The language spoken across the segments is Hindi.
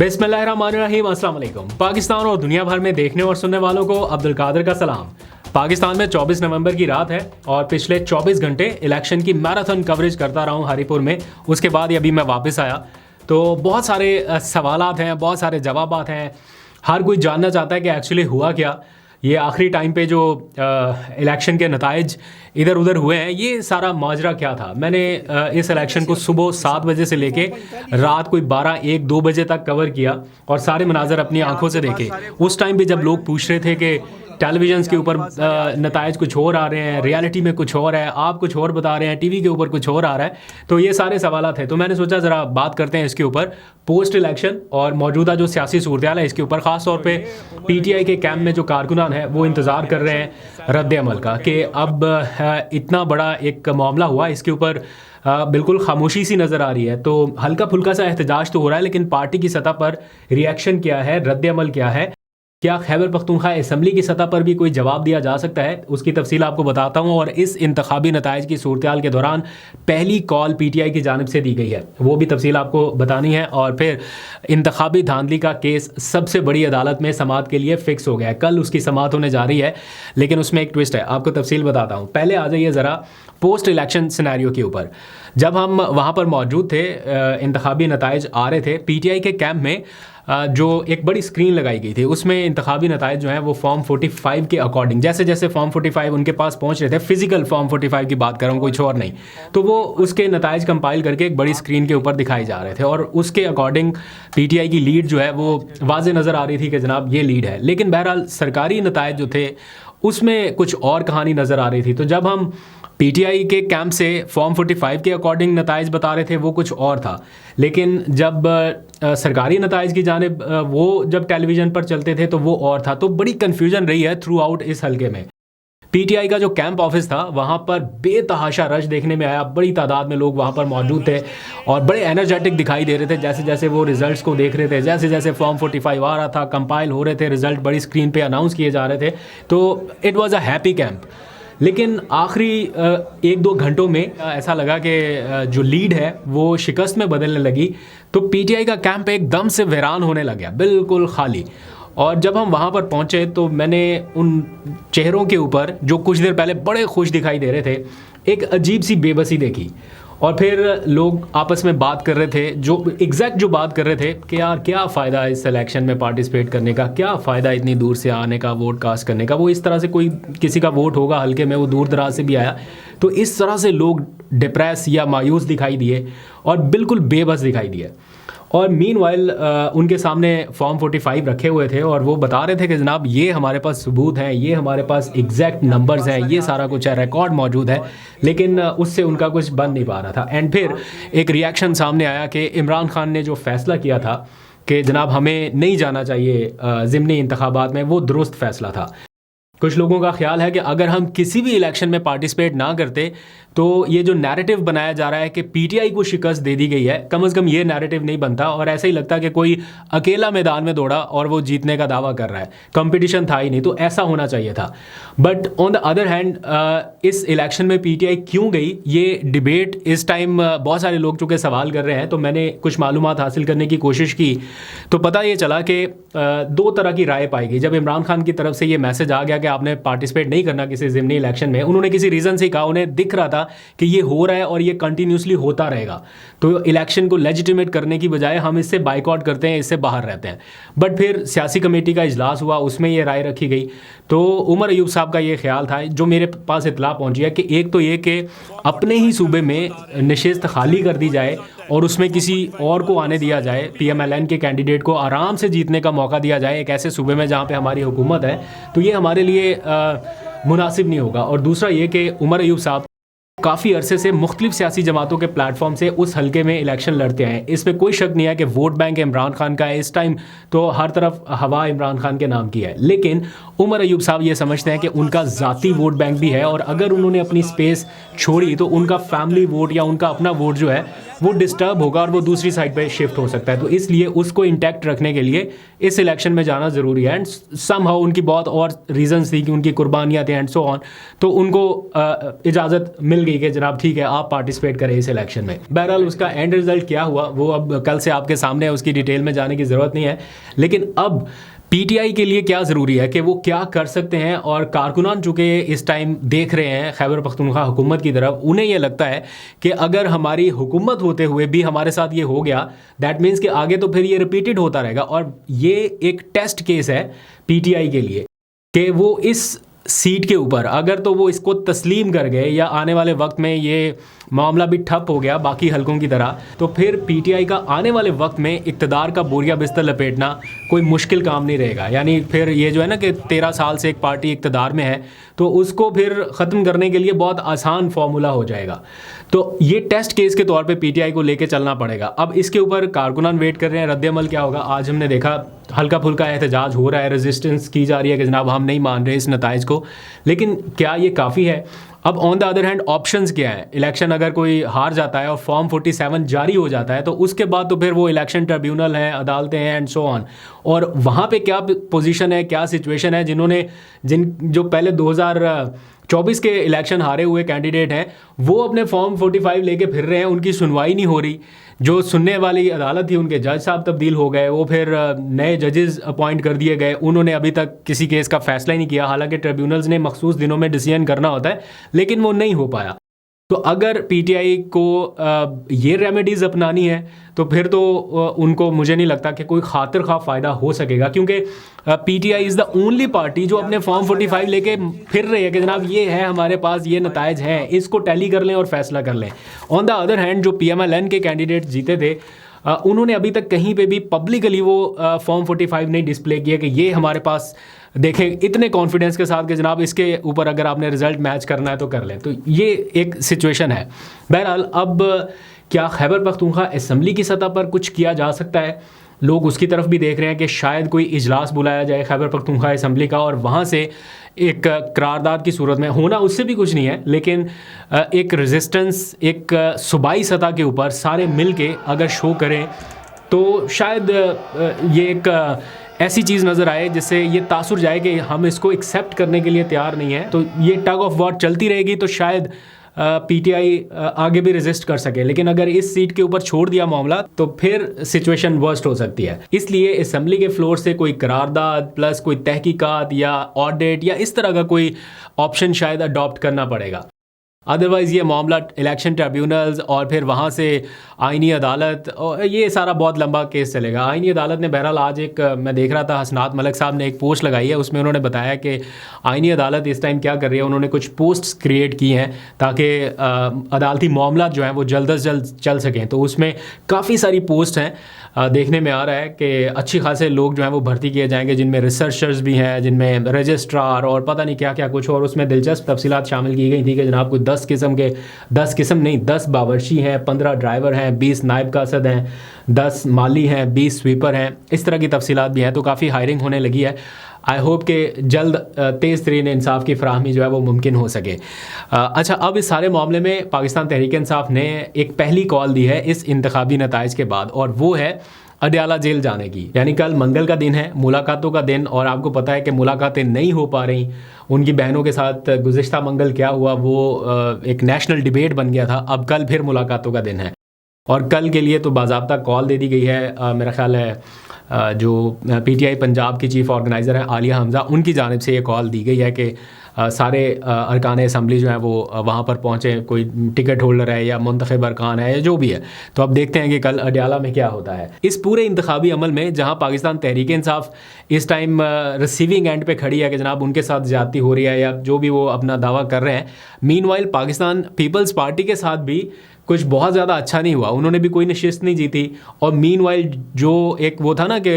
बिस्मिल्लाहिर्रहमानिर्रहीम, अस्सलाम वालेकुम। पाकिस्तान और दुनिया भर में देखने और सुनने वालों को अब्दुल कादिर का सलाम। पाकिस्तान में 24 नवंबर की रात है और पिछले 24 घंटे इलेक्शन की मैराथन कवरेज करता रहा हूँ हरीपुर में। उसके बाद अभी मैं वापस आया तो बहुत सारे सवालात हैं, बहुत सारे जवाबात हैं। हर कोई जानना चाहता है कि एक्चुअली हुआ क्या, ये आखिरी टाइम पे जो इलेक्शन के नताइज इधर उधर हुए हैं, ये सारा माजरा क्या था। मैंने इस इलेक्शन को सुबह 7 बजे से लेके रात कोई 12-1-2 बजे तक कवर किया और सारे मनाजर अपनी आंखों से देखे। उस टाइम पे जब लोग पूछ रहे थे कि टेलीविजन के ऊपर नताइज कुछ और आ रहे हैं, रियलिटी में कुछ और है, आप कुछ और बता रहे हैं, टीवी के ऊपर कुछ और आ रहा है, तो ये सारे सवाल थे। तो मैंने सोचा ज़रा बात करते हैं इसके ऊपर, पोस्ट इलेक्शन और मौजूदा जो सियासी सूरत हाल है इसके ऊपर। ख़ास तौर पे पीटीआई के कैंप में जो कारकुनान है वो इंतज़ार कर रहे हैं रद्द अमल का कि अब इतना बड़ा एक मामला हुआ, इसके ऊपर बिल्कुल खामोशी सी नज़र आ रही है। तो हल्का फुल्का सा एहतजाज तो हो रहा है, लेकिन पार्टी की सतह पर रिएक्शन क्या है, रद्द अमल क्या है, क्या खैबर पख्तूनख्वा असम्बली की सतह पर भी कोई जवाब दिया जा सकता है, उसकी तफसील आपको बताता हूँ। और इस इंतखाबी नताइज की सूरत हाल के दौरान पहली कॉल पीटीआई की जानिब से दी गई है, वो भी तफसील आपको बतानी है। और फिर इंतखाबी धांधली का केस सबसे बड़ी अदालत में समाअत के लिए फ़िक्स हो गया है, कल उसकी समाअत होने जा रही है, लेकिन उसमें एक ट्विस्ट है, आपको तफसील बताता हूँ। पहले आ जाइए ज़रा पोस्ट इलेक्शन सिनेरियो के ऊपर। जब हम वहाँ पर मौजूद थे, इंतखाबी नताइज आ रहे थे, पीटीआई के कैंप में जो एक बड़ी स्क्रीन लगाई गई थी, उसमें इंतखाबी नताइज जो हैं वो फॉर्म 45 के अकॉर्डिंग, जैसे जैसे फॉर्म 45 उनके पास पहुंच रहे थे, फिजिकल फॉर्म 45 की बात कर रहा हूँ, कोई और नहीं, तो वो उसके नताइज कंपाइल करके एक बड़ी स्क्रीन के ऊपर दिखाई जा रहे थे और उसके अकॉर्डिंग पीटीआई की लीड जो है वो वाज़े नज़र आ रही थी कि जनाब ये लीड है। लेकिन बहरहाल सरकारी नताइज जो थे उसमें कुछ और कहानी नज़र आ रही थी। तो जब हम पीटीआई के कैंप से फॉर्म 45 के अकॉर्डिंग नताइज बता रहे थे वो कुछ और था, लेकिन जब सरकारी नताइज की जानिब वो जब टेलीविज़न पर चलते थे तो वो और था। तो बड़ी कन्फ्यूजन रही है थ्रू आउट इस हल्के में। पीटीआई का जो कैंप ऑफिस था वहाँ पर बेतहाशा रश देखने में आया, बड़ी तादाद में लोग वहाँ पर मौजूद थे और बड़े एनर्जेटिक दिखाई दे रहे थे। जैसे जैसे वो रिजल्ट्स को देख रहे थे, जैसे जैसे फॉर्म 45 आ रहा था, कंपाइल हो रहे थे, रिजल्ट बड़ी स्क्रीन पे अनाउंस किए जा रहे थे, तो it was a happy camp. लेकिन आखिरी 1-2 घंटों में ऐसा लगा कि जो लीड है वो शिकस्त में बदलने लगी, तो पीटीआई का कैंप एकदम से वीरान होने लग गया, बिल्कुल खाली। और जब हम वहाँ पर पहुँचे तो मैंने उन चेहरों के ऊपर जो कुछ देर पहले बड़े खुश दिखाई दे रहे थे, एक अजीब सी बेबसी देखी। और फिर लोग आपस में बात कर रहे थे, जो एग्जैक्ट जो बात कर रहे थे कि यार क्या फ़ायदा इस इलेक्शन में पार्टिसिपेट करने का, क्या फ़ायदा इतनी दूर से आने का, वोट कास्ट करने का। वो इस तरह से कोई किसी का वोट होगा हल्के में, वो दूर दराज से भी आया, तो इस तरह से लोग डिप्रेस या मायूस दिखाई दिए और बिल्कुल बेबस दिखाई दिए। और मीनवाइल उनके सामने फॉर्म 45 रखे हुए थे और वो बता रहे थे कि जनाब ये हमारे पास सबूत हैं, ये हमारे पास एग्जैक्ट नंबर्स हैं, ये सारा कुछ है, रिकॉर्ड मौजूद है, लेकिन उससे उनका कुछ बन नहीं पा रहा था। एंड फिर एक रिएक्शन सामने आया कि इमरान खान ने जो फैसला किया था कि जनाब हमें नहीं जाना चाहिए ज़िमनी इंतखाबात में, वो दुरुस्त फैसला था। कुछ लोगों का ख्याल है कि अगर हम किसी भी इलेक्शन में पार्टिसिपेट ना करते तो ये जो नैरेटिव बनाया जा रहा है कि पीटीआई को शिकस्त दे दी गई है, कम से कम ये नैरेटिव नहीं बनता और ऐसा ही लगता कि कोई अकेला मैदान में दौड़ा और वो जीतने का दावा कर रहा है, कंपटीशन था ही नहीं, तो ऐसा होना चाहिए था। But on the other hand इस इलेक्शन में पीटीआई क्यों गई, ये डिबेट इस टाइम बहुत सारे लोग चूँकि सवाल कर रहे हैं, तो मैंने कुछ मालूमात हासिल करने की कोशिश की तो पता ये चला कि 2 तरह की राय पाई गई। जब इमरान खान की तरफ से ये मैसेज आ गया कि आपने पार्टिसिपेट नहीं करना किसी ज़िमनी इलेक्शन में, उन्होंने किसी रीज़न से कहा, उन्हें दिख रहा था कि ये हो रहा है और ये कंटिन्यूसली होता रहेगा, तो इलेक्शन को लेजिटिमेट करने की बजाय हम इससे बाइकआउट करते हैं, इससे बाहर रहते हैं। बट फिर सियासी कमेटी का इजलास हुआ, उसमें ये राय रखी गई, तो उमर अयूब साहब का ये ख्याल था, जो मेरे पास इतला पहुंची है, कि एक तो ये कि अपने ही सूबे में नशिस्त खाली कर दी जाए और उसमें किसी और को आने दिया जाए, पीएमएलएन के कैंडिडेट को आराम से जीतने का मौका दिया जाए एक ऐसे सूबे में जहाँ पे हमारी हुकूमत है, तो ये हमारे लिए मुनासिब नहीं होगा। और दूसरा ये कि उमर अयूब साहब काफ़ी अरसे से मुख्तलिफ सियासी जमातों के प्लेटफॉर्म से उस हल्के में इलेक्शन लड़ते हैं, इसमें कोई शक नहीं है कि वोट बैंक इमरान खान का है। इस टाइम तो हर तरफ हवा इमरान खान के नाम की है, लेकिन उमर अयूब साहब ये समझते हैं कि उनका ज़ाती वोट बैंक भी है और अगर उन्होंने अपनी स्पेस छोड़ी तो उनका फैमिली वोट या उनका अपना वोट जो है वो डिस्टर्ब होगा और वो दूसरी साइड पे शिफ्ट हो सकता है। तो इसलिए उसको इंटैक्ट रखने के लिए इस इलेक्शन में जाना ज़रूरी है। एंड समहाउ उनकी बहुत और रीजंस थी कि उनकी कुर्बानियाँ थी एंड सो ऑन, तो उनको इजाज़त मिल गई कि जनाब ठीक है आप पार्टिसिपेट करें इस इलेक्शन में। बहरहाल उसका एंड रिजल्ट क्या हुआ वो अब कल से आपके सामने है, उसकी डिटेल में जाने की ज़रूरत नहीं है। लेकिन अब पीटीआई के लिए क्या ज़रूरी है कि वो क्या कर सकते हैं, और कारकुनान चूँकि इस टाइम देख रहे हैं खैबर पख्तूनख्वा हुकूमत की तरफ, उन्हें ये लगता है कि अगर हमारी हुकूमत होते हुए भी हमारे साथ ये हो गया, दैट मीन्स कि आगे तो फिर ये रिपीटेड होता रहेगा। और ये एक टेस्ट केस है पीटीआई के लिए कि वो इस सीट के ऊपर अगर तो वो इसको तस्लीम कर गए या आने वाले वक्त में ये मामला भी ठप हो गया बाकी हलकों की तरह, तो फिर पीटीआई का आने वाले वक्त में इक़्तिदार का बोरिया बिस्तर लपेटना कोई मुश्किल काम नहीं रहेगा। यानी फिर ये जो है ना कि 13 साल से एक पार्टी इक़्तिदार में है, तो उसको फिर ख़त्म करने के लिए बहुत आसान फार्मूला हो जाएगा। तो ये टेस्ट केस के तौर पे पीटीआई को लेके चलना पड़ेगा। अब इसके ऊपर कारकुनान वेट कर रहे हैं रद्द-ए-अमल क्या होगा। आज हमने देखा हल्का फुल्का एहतजाज हो रहा है, रेजिस्टेंस की जा रही है कि जनाब हम नहीं मान रहे इस नताइज को, लेकिन क्या ये काफ़ी है? अब on the other hand options क्या है? इलेक्शन अगर कोई हार जाता है और फॉर्म 47 जारी हो जाता है तो उसके बाद तो फिर वो इलेक्शन ट्रिब्यूनल हैं, अदालतें हैं एंड सो ऑन, और वहाँ पे क्या पोजीशन है, क्या सिचुएशन है। जो पहले 2024 के इलेक्शन हारे हुए कैंडिडेट हैं वो अपने फॉर्म 45 लेके फिर रहे हैं, उनकी सुनवाई नहीं हो रही। जो सुनने वाली अदालत थी उनके जज साहब तब्दील हो गए, वो फिर नए जजेस अपॉइंट कर दिए गए, उन्होंने अभी तक किसी केस का फैसला ही नहीं किया। हालांकि ट्रिब्यूनल्स ने मखसूस दिनों में डिसीजन करना होता है, लेकिन वो नहीं हो पाया। तो अगर पीटीआई को ये रेमेडीज़ अपनानी है तो फिर तो उनको मुझे नहीं लगता कि कोई खातिर खा फ़ायदा हो सकेगा, क्योंकि PTI is the only party जो अपने फॉर्म 45 लेके फिर रही है कि जनाब ये है हमारे पास, ये नताइज हैं, इसको टैली कर लें और फैसला कर लें। ऑन द अदर हैंड जो पीएमएलएन के कैंडिडेट जीते थे उन्होंने अभी तक कहीं पे भी पब्लिकली वो फॉर्म 45 नहीं डिस्प्ले किया कि ये हमारे पास देखें इतने कॉन्फिडेंस के साथ कि जनाब इसके ऊपर अगर आपने रिज़ल्ट मैच करना है तो कर लें। तो ये एक सिचुएशन है। बहरहाल अब क्या खैबर पख्तूनख्वा असम्बली की सतह पर कुछ किया जा सकता है? लोग उसकी तरफ भी देख रहे हैं कि शायद कोई इजलास बुलाया जाए खैबर पख्तूनख्वा असम्बली का, और वहाँ से एक करारदाद की सूरत में होना उससे भी कुछ नहीं है, लेकिन एक रेजिस्टेंस एक सूबाई सतह के ऊपर सारे मिल के अगर शो करें तो शायद ये एक ऐसी चीज़ नज़र आए जिससे ये तासुर जाए कि हम इसको एक्सेप्ट करने के लिए तैयार नहीं है। तो ये टग ऑफ वॉर चलती रहेगी तो शायद पीटीआई आगे भी रेजिस्ट कर सके, लेकिन अगर इस सीट के ऊपर छोड़ दिया मामला तो फिर सिचुएशन वर्स्ट हो सकती है। इसलिए असेंबली के फ्लोर से कोई करारदाद प्लस कोई तहकीकात या ऑडिट या इस तरह का कोई ऑप्शन शायद अडॉप्ट करना पड़ेगा। अदरवाइज़ ये मामला इलेक्शन ट्रिब्यूनल्स और फिर वहाँ से आइनी अदालत, और ये सारा बहुत लंबा केस चलेगा। आइनी अदालत ने बहरहाल आज एक मैं देख रहा था हसनात मलिक साहब ने एक पोस्ट लगाई है, उसमें उन्होंने बताया कि आइनी अदालत इस टाइम क्या कर रही है, उन्होंने कुछ पोस्ट्स क्रिएट की हैं ताकि अदालती मामला जो हैं वो जल्द अज जल्द चल सकें। तो उसमें काफ़ी सारी पोस्ट हैं, देखने में आ रहा है कि अच्छी खासे लोग जो हैं वो भर्ती किए जाएंगे, जिनमें रिसर्चर्स भी हैं, जिनमें रजिस्ट्रार और पता नहीं क्या क्या कुछ। और उसमें दिलचस्प तफसीलात शामिल की गई थी कि जनाब कोई 10 बावर्ची हैं, 15 ड्राइवर हैं, 20 नायब कासद हैं, 10 माली हैं, 20 स्वीपर हैं, इस तरह की तफसीलात भी हैं। तो काफ़ी हायरिंग होने लगी है। आई होप कि जल्द तेज़ तरीन इंसाफ की फराहमी जो है वो मुमकिन हो सके। अच्छा, अब इस सारे मामले में पाकिस्तान तहरीक इंसाफ ने एक पहली कॉल दी है इस इंतखाबी नताइज के बाद, और वो है अडयाला जेल जाने की। यानी कल मंगल का दिन है, मुलाकातों का दिन, और आपको पता है कि मुलाकातें नहीं हो पा रही। उनकी बहनों के साथ गुज़िश्ता मंगल क्या हुआ वो एक नेशनल डिबेट बन गया था। अब कल फिर मुलाकातों का दिन है और कल के लिए तो बाज़ाब्ता कॉल दे दी गई है। मेरा ख्याल है जो पीटीआई पंजाब की चीफ़ ऑर्गेनाइज़र हैं आलिया हमज़ा, उनकी जानिब से ये कॉल दी गई है कि सारे अरकान असम्बली जो हैं वो वहाँ पर पहुँचे, कोई टिकट होल्डर है या मुंतखब अरकान है या जो भी है। तो अब देखते हैं कि कल अडयाला में क्या होता है। इस पूरे इंतखाबी अमल में जहाँ पाकिस्तान तहरीक इंसाफ इस टाइम रिसीविंग एंड पे खड़ी है कि जनाब उनके साथ ज़्यादती हो रही है या जो भी वो अपना दावा कर रहे हैं, मीनवाइल पाकिस्तान पीपल्स पार्टी के साथ भी कुछ बहुत ज़्यादा अच्छा नहीं हुआ। उन्होंने भी कोई नशिस्त नहीं जीती, और मीनवाइल जो एक वो था ना कि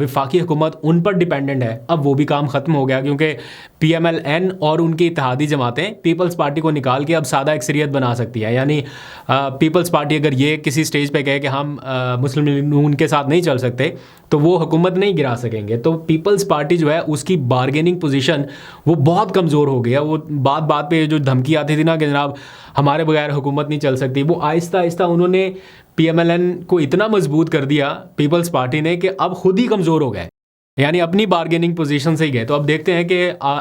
वफाकी हुकूमत उन पर डिपेंडेंट है, अब वो भी काम ख़त्म हो गया, क्योंकि PMLN और उनकी इत्तेहादी जमातें पीपल्स पार्टी को निकाल के अब सादा अक्सरियत बना सकती है। यानी पीपल्स पार्टी अगर ये किसी स्टेज पे कहे कि हम मुस्लिम लीग नून के साथ नहीं चल सकते तो वो हुकूमत नहीं गिरा सकेंगे। तो पीपल्स पार्टी जो है उसकी बारगेनिंग पोजीशन वो बहुत कमज़ोर हो गया। वो बात बात पे जो धमकी आती थी ना कि जनाब हमारे बगैर हुकूमत नहीं चल सकती, वो आहिस्ता आहिस्ता उन्होंने PMLN को इतना मजबूत कर दिया पीपल्स पार्टी ने कि अब खुद ही कमज़ोर हो गए, यानी अपनी बारगेनिंग पोजीशन से ही गए। तो अब देखते हैं कि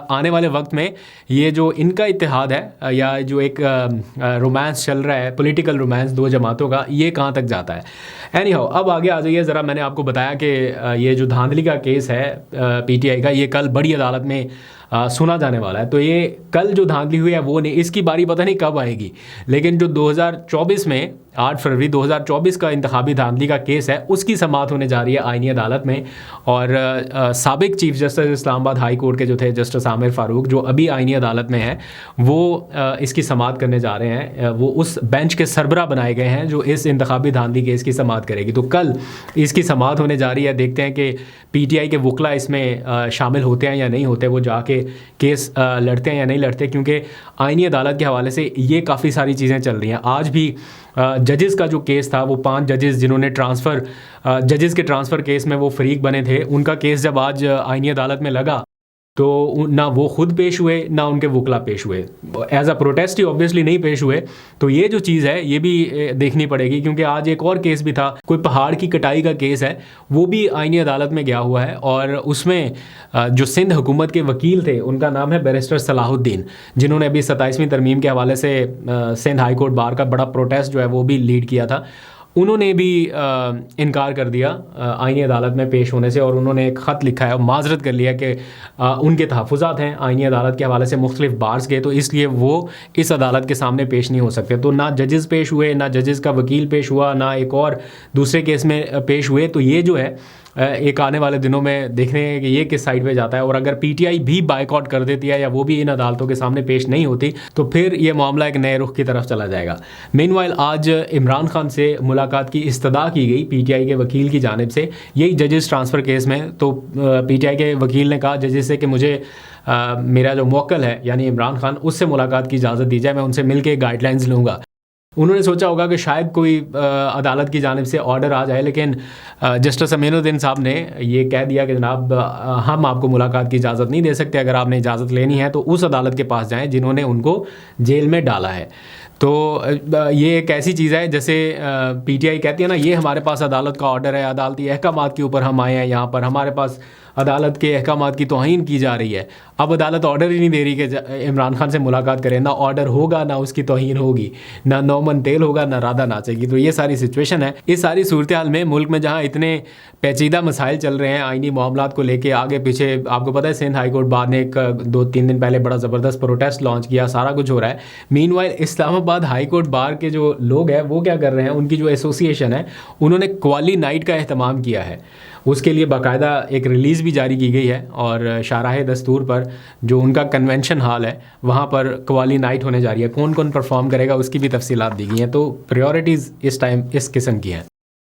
आने वाले वक्त में ये जो इनका इत्तेहाद है या जो एक रोमांस चल रहा है, पॉलिटिकल रोमांस दो जमातों का, ये कहाँ तक जाता है। एनी हाउ, अब आगे आ जाइए ज़रा। मैंने आपको बताया कि ये जो धांधली का केस है PTI का, ये कल बड़ी अदालत में सुना जाने वाला है। तो ये कल जो धांधली हुई है वो नहीं, इसकी बारी पता नहीं कब आएगी, लेकिन जो 2024 में 8 फरवरी 2024 का इंतखाबी धांधली का केस है उसकी समाअत होने जा रही है आईनी अदालत में। और साबिक chief justice Islamabad high court के जो थे जस्टिस आमिर फ़ारूक, जो अभी आईनी अदालत में है, वो इसकी समाअत करने जा रहे हैं। वो उस बेंच के सरबरा बनाए गए हैं जो इस इंतखाबी धांधली केस की समाअत करेगी। तो कल इसकी समाअत होने जा रही है। देखते हैं कि PTI के वकला इसमें शामिल होते हैं या नहीं होते, वो जाके केस लड़ते हैं या नहीं लड़ते, क्योंकि आईनी अदालत के हवाले से ये काफ़ी सारी चीज़ें चल रही हैं। आज भी जजेस का जो केस था, वो 5 जजेस जिन्होंने जजेस के ट्रांसफ़र केस में वो फरीक बने थे, उनका केस जब आज आईनी अदालत में लगा तो ना वो खुद पेश हुए ना उनके वकला पेश हुए। एज अ प्रोटेस्ट ही ऑब्वियसली नहीं पेश हुए। तो ये जो चीज़ है ये भी देखनी पड़ेगी, क्योंकि आज एक और केस भी था, कोई पहाड़ की कटाई का केस है, वो भी आईनी अदालत में गया हुआ है। और उसमें जो सिंध हुकूमत के वकील थे उनका नाम है बैरिस्टर सलाहुद्दीन, जिन्होंने अभी 27वीं तरमीम के हवाले से सिंध हाई कोर्ट बार का बड़ा प्रोटेस्ट जो है वो भी लीड किया था। उन्होंने भी इनकार कर दिया आईनी अदालत में पेश होने से, और उन्होंने एक ख़त लिखा है और माजरत कर लिया कि उनके तहफ़्फ़ुज़ात हैं आईनी अदालत के हवाले से मुख्तलिफ बार्स के, तो इसलिए वो इस अदालत के सामने पेश नहीं हो सकते। तो ना जजेस पेश हुए, ना जजेस का वकील पेश हुआ, ना एक और दूसरे केस में पेश हुए। तो ये जो है एक आने वाले दिनों में देखने कि ये किस साइड पे जाता है। और अगर PTI भी बाइकआउट कर देती है या वो भी इन अदालतों के सामने पेश नहीं होती तो फिर ये मामला एक नए रुख की तरफ चला जाएगा। मीनवाइल आज इमरान खान से मुलाकात की इस्तदा की गई PTI के वकील की जानिब से, यही जजेस ट्रांसफ़र केस में। तो PTI के वकील ने कहा जजेस से कि मुझे मेरा जो मुवक्किल है यानी इमरान खान, उससे मुलाकात की इजाज़त दी जाए, मैं उनसे मिल के गाइडलाइंस लूँगा। उन्होंने सोचा होगा कि शायद कोई अदालत की जानिब से ऑर्डर आ जाए, लेकिन जस्टिस अमीनुद्दीन साहब ने ये कह दिया कि जनाब हम आपको मुलाकात की इजाज़त नहीं दे सकते, अगर आपने इजाज़त लेनी है तो उस अदालत के पास जाएं जिन्होंने उनको जेल में डाला है। तो ये एक ऐसी चीज़ है जैसे PTI कहती है ना, ये हमारे पास अदालत का ऑर्डर है, अदालती अहकामात के ऊपर हम आए हैं, यहाँ पर हमारे पास अदालत के अहकामात की तौहीन की जा रही है। अब अदालत ऑर्डर ही नहीं दे रही कि इमरान खान से मुलाकात करें, ना ऑर्डर होगा ना उसकी तौहीन होगी, ना नौमन तेल होगा ना राधा नाचेगी। तो ये सारी सिचुएशन है। इस सारी सूरत हाल में मुल्क में जहाँ इतने पेचीदा मसाइल चल रहे हैं आईनी मामलात को लेके आगे पीछे, आपको पता है सिंध हाई कोर्ट बार ने 2-3 दिन पहले बड़ा ज़बरदस्त प्रोटेस्ट लॉन्च किया, सारा कुछ हो रहा है। Meanwhile Islamabad high court bar के जो लोग हैं वो क्या कर रहे हैं, उनकी जो एसोसिएशन है उन्होंने क्वाली नाइट का एहतमाम किया है। उसके लिए बाकायदा एक रिलीज़ भी जारी की गई है और शाहराह दस्तूर पर जो उनका कन्वेंशन हॉल है वहाँ पर क्वाली नाइट होने जा रही है। कौन कौन परफॉर्म करेगा उसकी भी तफसीलात दी गई हैं। तो प्रायोरिटीज़ इस टाइम इस किस्म की हैं।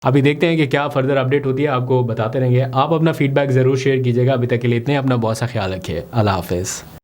अभी देखते हैं कि क्या फर्दर अपडेट होती है, आपको बताते रहेंगे। आप अपना फीडबैक ज़रूर शेयर कीजिएगा। अभी तक के लिए इतने, अपना बहुत सा ख्याल रखिए। अल्लाह हाफ़िज़।